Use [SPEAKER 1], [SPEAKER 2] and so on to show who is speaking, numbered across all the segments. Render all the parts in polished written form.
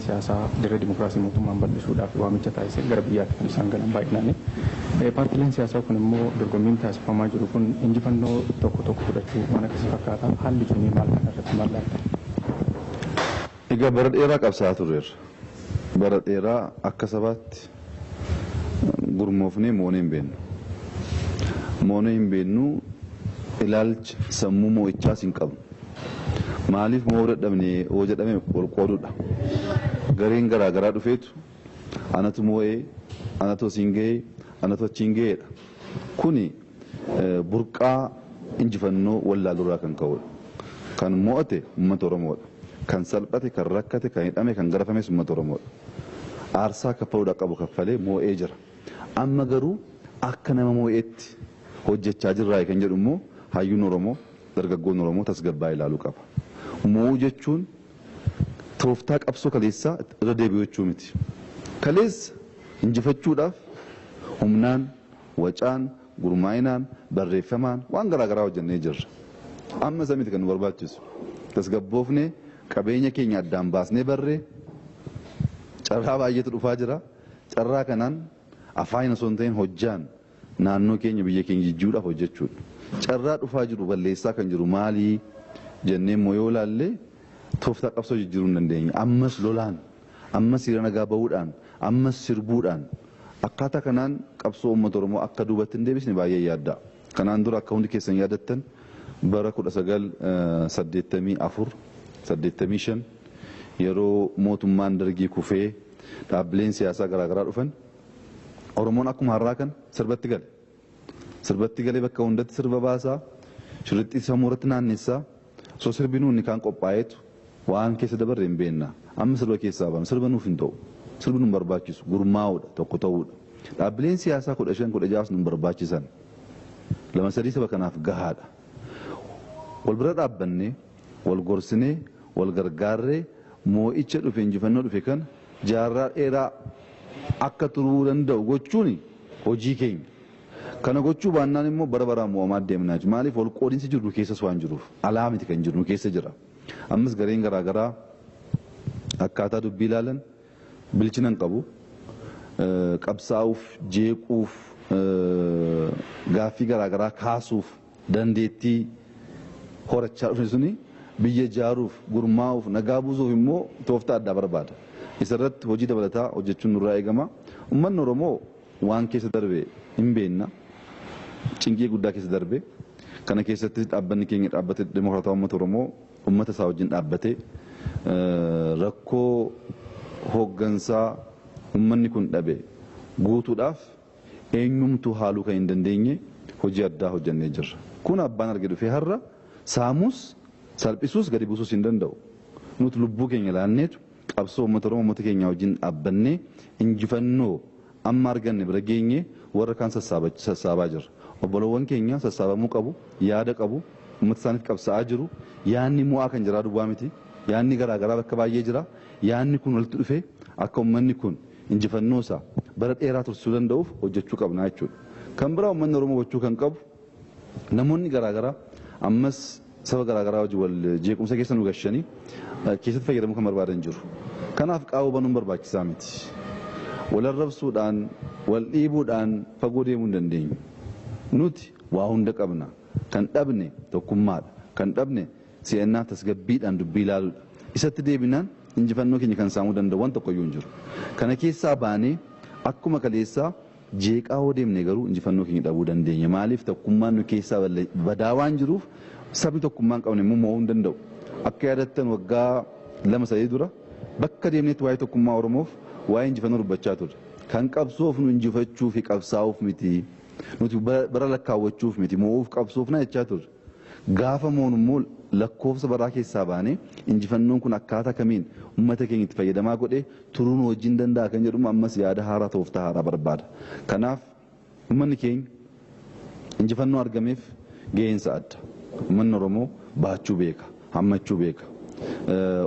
[SPEAKER 1] siyaasaa dirree dimokiraasii mootummaan bal'isuudhaaf waamicha taasisee gara biyyaatti kan isaan galan baay'inaan. Paartileen siyaasaa kun immoo dorgommiin taasifamaa jiru kun injifannoo tokko tokko fudhachuu waan akkasii fakkaata. Haalli jiru maal kana irratti maal laata?
[SPEAKER 2] Egaa bara dheeraa qabsaa'aa turreerra. Bara dheeraa akka sabaatti gurmoofnee moonee hin beennu. Moonee hin beennu ilaalcha sammuu moo'ichaas hin qabnu. Maaliif moo dadhabnee hoo jedhame wal qoodudha. Gareen garaa garaa dhufeetu anatu moo'ee, anatu asiin ga'ee, anatu achiin ga'eedha. Kuni burqaa injifannoo wallaalurraa kan ka'udha. Kan mo'ate uummata Oromoodha. Kan salphate, kan rakkate, kan hidhame, kan garafames uummata Oromoodha. Aarsaa kaffaluudha qabu kaffalee moo'ee jira. Amma garuu akka nama moo'eetti hojjechaa jirraa kan jedhu immoo hayyuun Oromoo, dargaggoon Oromoo tasgabbaa ilaaluu qaba. Moo'uu jechuun tooftaa qabsoo kaleessaa irra deebi'uu jechuu miti. Kaleessa injifachuudhaaf humnaan, wacaan, gurmaa'inaan, barreeffamaan waan garaa garaa hojjennee jirra. Amma isa miti kan nu barbaachisu. Tasgabboofnee qabeenya keenya addaan baasnee barree carraa baay'eetu dhufaa jira. Carraa kanaan afaan osoo hin ta'in hojjaan naannoo keenya biyya keenya jijjiiruudhaaf hojjechuudha. Carraa dhufaa jiru balleessaa kan jiru maalii jennee immoo yoo ilaalle tooftaa qabsoo jijjiiruu hin dandeenya. Ammas lolaan, ammas hiriira nagaa bahuudhaan, ammas sirbuudhaan akkaataa kanaan qabsoo uummata Oromoo akka duubatti hin deebisne baay'ee yaadda. Kanaan dura akka hundi keessan yaadattan bara 1984-85 yeroo mootummaan dargii kufee dhaabbileen siyaasaa garaa garaa dhufan Oromoon akkuma har'aa kan sirbatti gale. Sirbatti galee bakka hundatti sirba baasaa, shirrixxii sammuu irratti naannessaa, osoo sirbinuu inni kaan qophaa'eetu waan keessa dabarre hin beekna. Amma sirba keessaa baana. Sirba nuuf hin ta'u. Sirbi nu barbaachisu gurmaa'uudha, tokko ta'uudha. Dhaabbileen siyaasaa 15-16 nu barbaachisan. Lama sadii saba kanaaf gahaadha. Wal bira dhaabbannee, wal gorsinee, wal gargaarree moo'icha dhufe injifannoo dhufe kan jaarraa dheeraa akka turuu danda'u gochuun hojii keenya. Kana gochuu baannaan immoo bara baraan mo'amaa deemnaa jiru. Maaliif wal qoodinsi jiru keessas waan jiruuf alaa miti kan jiru keessa jira. Ammas gareen garaa garaa akkaataa dubbii ilaalan bilchina hin qabu. Qabsaa'uuf, jeequuf, gaaffii garaa garaa kaasuuf dandeettii horachaa dhufe suni biyya ijaaruuf, gurmaa'uuf, nagaa buusuuf immoo tooftaa addaa barbaada. Isarratti hojii dabalataa hojjechuun nurraa eegama. Uummanni Oromoo waan keessa darbe hin beenna. Cinqii guddaa keessa darbe. Kana keessatti dhaabbanni keenya dhaabbate Dimokiraataa Uummata Oromoo uummata isaa wajjin dhaabbatee rakkoo hooggansaa uummanni kun dhabe guutuudhaaf eenyumtuu haaluu kan hin dandeenye hojii addaa hojjennee jirra. Kun abbaan arge dhufee har'a saamuus salphisuus gadi buusuus hin danda'u. Nuti lubbuu keenya laanneetu qabsoo uummata Oromoo uummata keenya wajjin dhaabbannee injifannoo amma arganne bira geenye warra kaan sassaabaa jirra. Obbolowwan keenya sassaabamuu qabu, yaada qabu, uummata isaaniif qabsaa'aa jiru. Yaanni mo'aa kan jiraa duwwaa miti. Yaanni garaa garaa bakka baay'ee jira. Yaanni kun walitti dhufee akka uummanni kun injifannoo isaa bara dheeraa tursuu danda'uuf hojjechuu qabna jechuudha. Kan biraa uummanni Oromoo gochuu kan qabu namoonni garaa garaa ammas saba garaa garaa wajjin wal jeequmsa keessa nu gashanii keessatti fayyadamuu kan barbaadan jiru. Kanaaf qaawwa banuun barbaachisaa miti. Wal arrabsuudhaan, wal dhiibuudhaan fagoo deemuu hin dandeenyu. Nuti waa hunda qabna. Kan dhabne tokkummaadha. Kan dhabne si'annaa tasgabbiidhaan dubbii ilaaluudha. Isatti deebinaan injifannoo keenya kan saamuu danda'u waan tokkoyyuu hin jiru. Kana keessaa baanee akkuma kaleessaa jeeqaa hoo deemne garuu injifannoo keenya dhabuu dandeenya. Maaliif tokkummaan nu keessaa badaa waan jiruuf sabni tokkummaan qabne immoo mo'uu hin danda'u. Akka yaadattan waggaa 2-3 dura bakka deemneetti waa'ee tokkummaa Oromoof waa'ee injifannoo dubbachaa turre. Kan qabsoof nu injifachuu fi qabsaa'uuf miti. Nuti bara lakkaawwachuuf miti mo'uuf qabsoofna jechaa turre. Gaafa moonu immoo lakkoofsa baraa keessaa baanee injifannoon kun akkaataa kamiin uummata keenya itti fayyadamaa godhee turuun wajjin danda'a kan jedhu ammas yaada haaraa tooftaa haaraa barbaada. Kanaaf uummanni keenya injifannoo argameef ga'eensa adda. Uummanni Oromoo baachuu beeka, hammachuu beeka,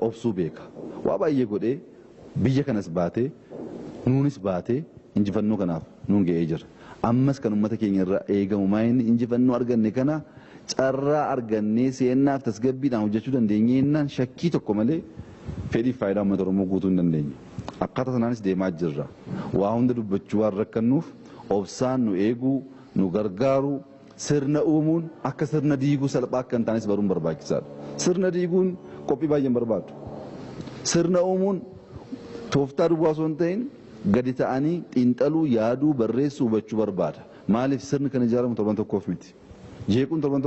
[SPEAKER 2] obsuu beeka. Waa baay'ee godhee biyya kanas baatee nuunis baatee injifannoo kanaaf nuun ga'ee jira. Ammas kan uummata keenya irraa eegamu maayinni injifannoo arganne kana carraa argannee seennaaf tasgabbiidhaan hojjechuu dandeenyeennan shakkii tokko malee fedhii faayidaa uummata Oromoo guutuu hin dandeenye. Akkaataa sanaanis deemaa jirra. Waa hunda dubbachuu waan rakkannuuf obsaan nu eeguu nu gargaaru sirna uumuun akka sirna diiguu salphaa akka hin taanes baruun barbaachisaadha. Sirna diiguun qophii baay'een barbaadu. Sirna uumuun tooftaa duwwaa osoo hin ta'in gadi ta'anii xiinxaluu yaaduu barreessuu hubachuu barbaada. Maaliif sirni kan ijaaramu torban tokkoof miti. Jeequun torban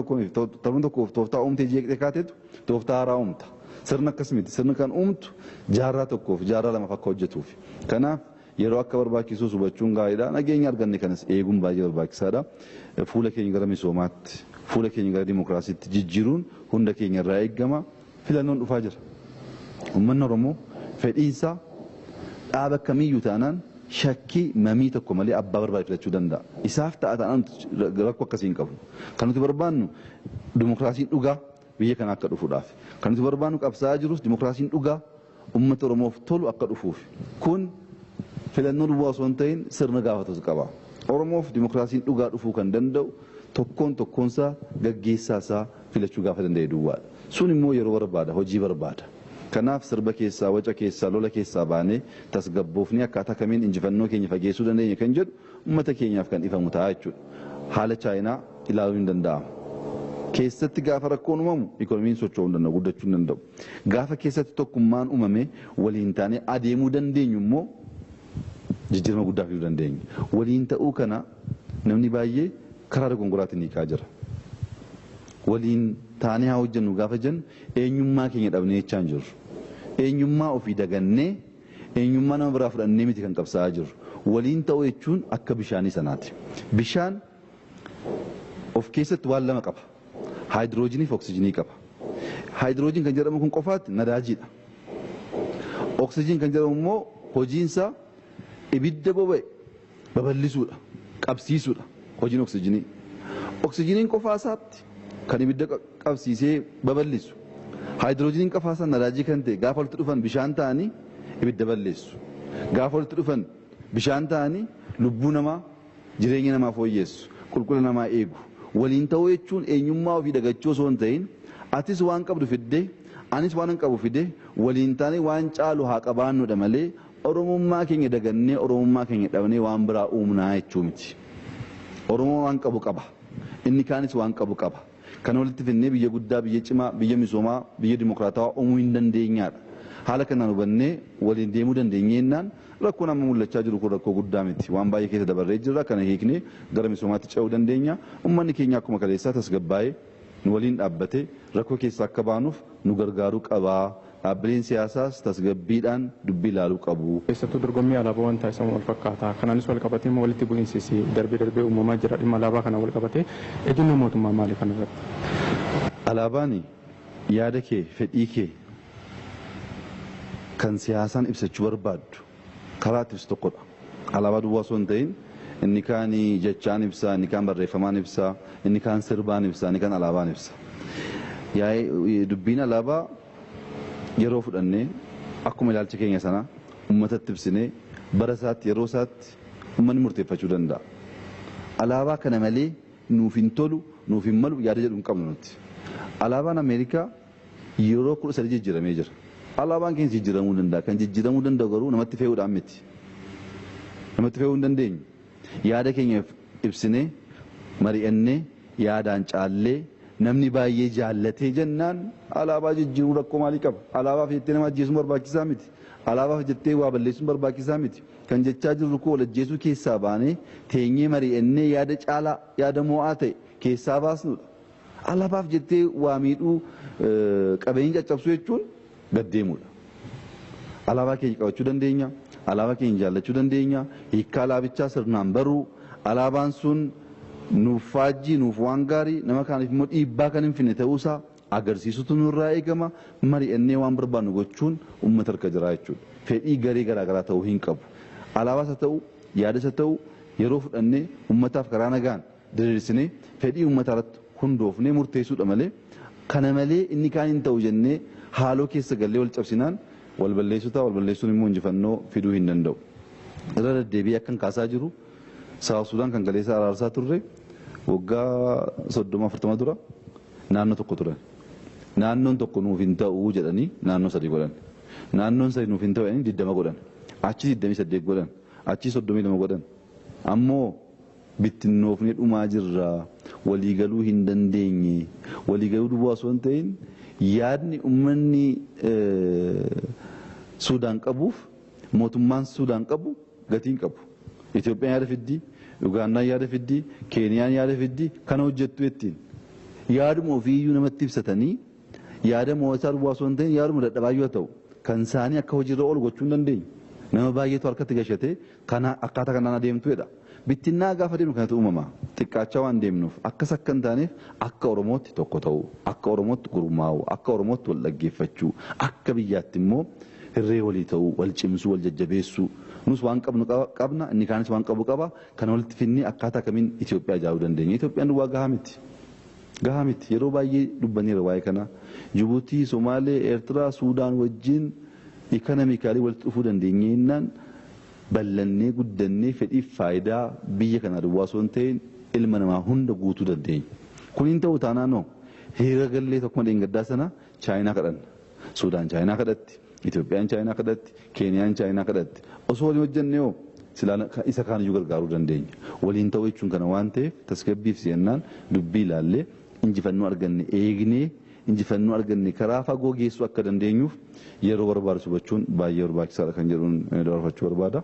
[SPEAKER 2] tokkoof tooftaa uumtee jeeqxee kaateetu tooftaa haaraa uumta. Sirna akkas miti. Sirni kan uumtu jaarraa tokkoof jaarraa lamaaf akka hojjetuuf. Kanaaf yeroo akka barbaachisuus hubachuun gaariidha. Nageenya arganne kanas eeguun baay'ee barbaachisaadha. Fuula keenya gara misoomaatti, fuula keenya gara dimokiraasiitti jijjiiruun hunda keenya irraa eegama. Filannoon dhufaa jira. Uummanni Oromoo fedhiinsaa dhaaba kamiyyuu taanaan shakkii mamii tokko malee abbaa barbaade filachuu danda'a. Isaaf ta'a taanaan rakkoo akkasii hin qabu. Kan nuti barbaannu dimokiraasiin dhugaa biyya kana akka dhufuudhaaf. Kan nuti barbaannu qabsaa'aa jirus dimokiraasiin dhugaa uummata Oromoof tolu akka dhufuuf. Kun filannoo duwwaa osoo hin ta'in sirna gaafatus qaba. Oromoof dimokiraasiin dhugaa dhufuu kan danda'u tokkoon tokkoonsaa gaggeessaasaa filachuu gaafa danda'e duwwaadha. Sun immoo yeroo barbaada, hojii barbaada. Kanaaf sirba keessaa, waca keessaa, lola keessaa baanee tasgabboofnee akkaataa kamiin injifannoo keenya fageessuu dandeenya kan jedhu uummata keenyaaf kan ifamu ta'a jechuudha. Haala Chaayinaa ilaaluun hin danda'amu. Keessatti gaafa rakkoon uumamu ikoonomiin socho'uu hin danda'u, guddachuu hin danda'u. Gaafa keessatti tokkummaan uumame waliin taanee adeemuu dandeenyu immoo jijjiirama guddaa fiduu dandeenya. Waliin ta'uu kana namni baay'ee karaa dogongoraatiin hiikaa jira. Waliin taanee haa hojjennu gaafa jennu eenyummaa keenya dhabnee jechaa hin jirru. Eenyummaa ofii dagannee eenyummaa nama biraa fudhannee miti kan qabsaa'aa jirru. Waliin ta'uu jechuun akka bishaanii sanaati. Bishaan of keessatti waan lama qaba. Haayidiroojinii fi oksijiinii qaba. Haayidiroojiin kan jedhamu kun qofaatti nadaajiidha. Oksijiin kan jedhamu immoo hojiinsaa ibidda boba'e babal'isuudha, qabsiisuudha hojiin oksijiinii. Oksijiiniin qofaasaatti kan ibidda qabsiisee babal'isu. Haayidiroojiniin qofaasaa nadaajii kan ta'e gaafa walitti dhufan bishaan ta'anii ibidda balleessu. Gaafa walitti dhufan bishaan ta'anii lubbuu namaa jireenya namaa fooyyessu, qulqullina namaa eegu. Waliin ta'uu jechuun eenyummaa ofii dagachuu osoo hin ta'in atis waan qabdu fiddee anis waan hin qabu fiddee waliin taanee waan caalu haa qabaannudha malee Oromummaa keenya dagannee Oromummaa keenya dhabnee waan biraa uumnaa jechuu miti. Oromoo waan qabu qaba. Inni kaanis waan qabu qaba. Kan walitti finnee biyya guddaa, biyya cimaa, biyya misoomaa, biyya dimokiraatawaa uumuu hin dandeenyaadha. Haala kanaan hubannee waliin deemuu dandeenyeennaan rakkoon amma mul'achaa jiru kun rakkoo guddaa miti. Waan baay'ee keessa dabarree jirra. Kana hiiknee gara misoomaatti ce'uu dandeenya. Uummanni keenya akkuma kaleessaa tasgabbaa'ee nu waliin dhaabbatee rakkoo keessaa akka baanuuf nu gargaaruu qabaa. Dhaabbileen siyaasaas tasgabbiidhaan dubbii ilaaluu qabu.
[SPEAKER 1] Keessattuu dorgommii alaabaa waan taasifamu wal fakkaataa. Kanaanis wal qabatee immoo walitti bu'iinsi darbee uumamaa jira. Dhimma alaabaa kana wal qabatee ejjennoo mootummaa maali kana irratti?
[SPEAKER 2] Alaabaan yaada kee, fedhii kee kan siyaasaan ibsachuu barbaaddu karaa itti ibsu tokkodha. Alaabaa duwwaa osoo hin ta'in inni kaan jechaan ibsa, inni kaan barreeffamaan ibsa, inni kaan sirbaan ibsa, inni kaan alaabaan ibsa. Dubbiin alaabaa yeroo fudhannee akkuma ilaalcha keenya sana uummatatti ibsinee bara isaatti yeroo isaatti uummanni murteeffachuu danda'a. Alaabaa kana malee nuuf hin tolu, nuuf hin malu yaada jedhu hin qabnu nuti. Alaabaan Ameerikaa yeroo 13 jijjiiramee jira. Alaabaan keenya jijjiiramuu danda'a. Kan jijjiiramuu danda'u garuu namatti fe'uudhaan miti. Namatti fe'uu hin dandeenyu. Yaada keenya ibsinee mari'annee yaadaan caallee namni baay'ee jaallatee jennaan alaabaa jijjiiruu rakkoo maalii qaba? Alaabaaf jettee nama ajjeesuun barbaachisaa miti. Alaabaaf jettee waa balleessuun barbaachisaa miti. Kan jechaa jirru koo wal ajjeesuu keessaa baanee teenyee mari'annee yaada caalaa yaada mo'aa ta'e keessaa baasnudha. Alaabaaf jettee waa miidhuu qabeenya caccabsuu jechuun gaddeemudha. Alaabaa keenya qabachuu dandeenya. Alaabaa keenya jaallachuu dandeenya. Hiikkaa alaabichaa sirnaan baruu. Alaabaan sun nuuf faajjii nuuf waan gaarii nama kaaniif immoo dhiibbaa kan hin finne ta'uusaa agarsiisutu nurraa eegama. Mari'annee waan barbaannu gochuun uummata harka jira jechuudha. Fedhii garee garaagaraa ta'uu hin qabu. Alaabaas haa ta'u yaadas haa ta'u yeroo fudhannee uummataaf karaa nagaan diriirsinee fedhii uummataa irratti hundoofnee murteessuudha malee kana malee inni kaan hin ta'u jennee haaloo keessa gallee wal cabsinaan wal balleessuu ta'a. Wal balleessuun immoo injifannoo fiduu hin danda'u. Irra deddeebi'ee akkan kaasaa jiru Saawus Sudaan kan galeessaa araarsaa turre waggaa 30-40 dura naannoo tokko turan. Naannoon tokko nuuf hin ta'u jedhanii naannoo 3 godhan. naannoon sai nuuf hin ta'u inni 20 godhan achi 28 godhan achi 32 godhan ammoo bittinnoofnee dhumaa jirra waliigaluu hin dandeenye waliigaluu duwwaa osoo hin ta'in yaadni ummanni Suudaan qabuuf mootummaan Suudaan qabu gatiin qabu Itoophiyaan yaada fiddi Ugandaan yaada fiddi Keeniyaan yaada fiddi kana hojjettu ittiin yaaduma ofiiyyuu namatti ibsatanii yaada mootummaa duwwaa osoo hin ta'in yaaduma dadhabaayyuu ta'u kan isaanii akka hojiirra oolu gochuu hin dandeenye nama baay'eetu harkatti gashatee kana akkaataa kanaan adeemtuudha. Bittinnaa gaafa deemnu kanatu uumama xiqqaachaa waan deemnuuf akkas akka hin taaneef akka Oromootti tokko ta'u akka Oromootti gurmaa'u akka Oromootti wal dhaggeeffachuu akka biyyaatti immoo hirree walii ta'u wal cimsuu wal jajjabeessuu nus waan qabnu qabna inni kaanis waan qabu qaba kan walitti finnee akkaataa kamiin Itoophiyaa ijaaruu dandeenya. Itoophiyaan waa gahaa miti yeroo baay'ee dubbaniira waa'ee kana Jibuutii Somaalee Eertiraa Suudaan wajjin ikonomikaalii walitti dhufuu dandeenya jennaan bal'annee guddannee fedhiif faayidaa biyya kana duwwaa osoo hin ta'in ilma namaa hunda guutuu dandeenya. Kun hin ta'u taanaanoo heera gallee tokkuma dheengaddaa sana Chaayinaa kadhanna. Suudaan Chaayinaa kadhatti, Itoophiyaan Chaayinaa kadhatti, Keeniyaan Chaayinaa kadhatti. Osoo waliin hojjennee hoo isa kaaniyyuu gargaaruu dandeenya. Waliin ta'uu jechuun kana waan ta'eef tasgabbiif si'annaan dubbii ilaallee injifannoo arganne eegnee injifannoo arganne karaa fagoo geessuu akka dandeenyuuf yeroo barbaachisu bachuun baay'ee barbaachisaadha kan jedhuun dabarfachuu barbaada.